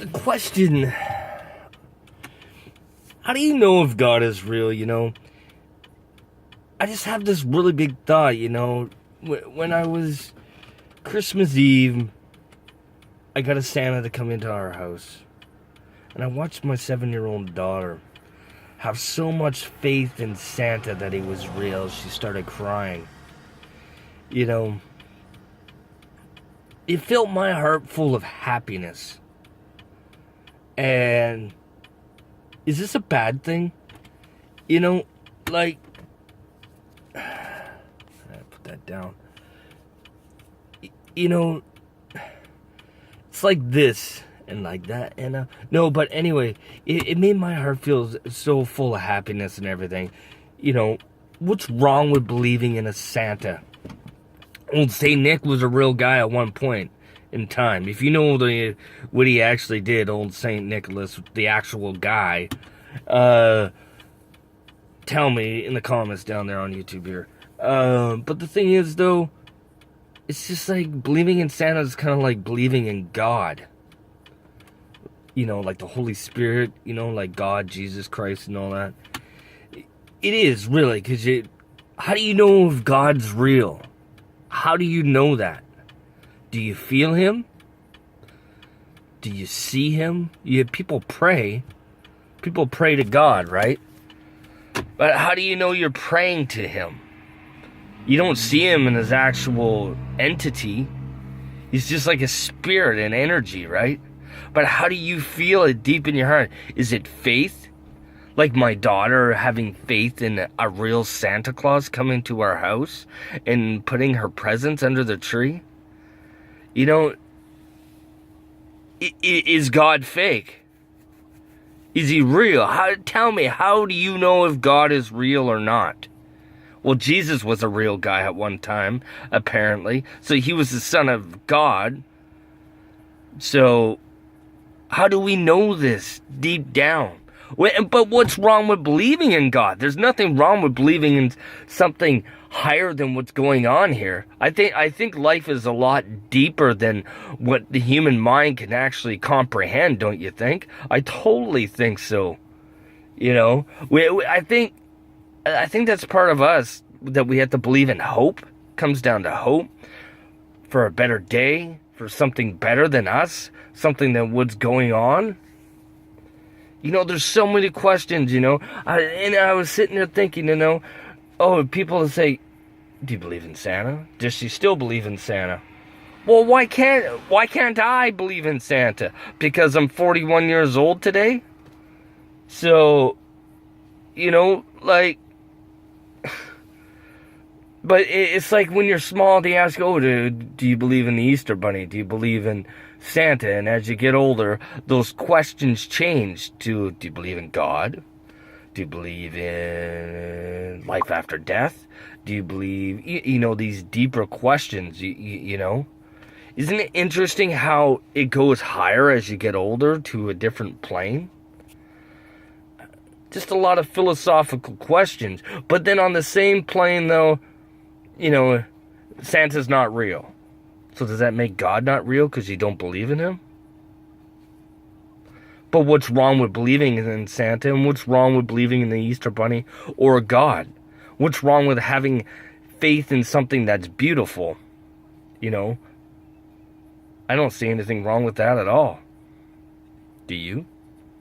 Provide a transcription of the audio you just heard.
the question, how do you know if God is real, I just have this really big thought, when I was Christmas Eve, I got a Santa to come into our house. And I watched my 7-year-old daughter have so much faith in Santa that he was real, she started crying. It filled my heart full of happiness. And is this a bad thing? I put that down. It's like this and like that, and no, but anyway, it made my heart feel so full of happiness and everything. What's wrong with believing in a Santa? Old Saint Nick was a real guy at one point in time. If you know what he actually did, old Saint Nicholas, the actual guy, tell me in the comments down there on YouTube here. But the thing is, though, it's just like believing in Santa is kind of like believing in God. Like the Holy Spirit, like God, Jesus Christ, and all that. It is, really, because how do you know if God's real? How do you know that? Do you feel Him? Do you see Him? People pray. People pray to God, right? But how do you know you're praying to Him? You don't see Him in His actual entity. He's just like a spirit and energy, right? But how do you feel it deep in your heart? Is it faith? Like my daughter having faith in a real Santa Claus coming to our house and putting her presents under the tree? Is God fake? Is He real? Tell me, how do you know if God is real or not? Well, Jesus was a real guy at one time, apparently. So He was the Son of God. So how do we know this deep down? But what's wrong with believing in God? There's nothing wrong with believing in something higher than what's going on here. I think life is a lot deeper than what the human mind can actually comprehend, don't you think? I totally think so. I think that's part of us, that we have to believe in hope. Comes down to hope for a better day, for something better than us, something than what's going on. There's so many questions, and I was sitting there thinking, people say, do you believe in Santa? Does she still believe in Santa? Well, why can't I believe in Santa? Because I'm 41 years old today? So, but it's like when you're small, they ask, do you believe in the Easter Bunny? Do you believe in Santa? And as you get older, those questions change to, do you believe in God? Do you believe in life after death? Do you believe, these deeper questions, Isn't it interesting how it goes higher as you get older to a different plane? Just a lot of philosophical questions. But then on the same plane, though, Santa's not real. So does that make God not real because you don't believe in Him? But what's wrong with believing in Santa, and what's wrong with believing in the Easter Bunny or God? What's wrong with having faith in something that's beautiful? I don't see anything wrong with that at all. Do you?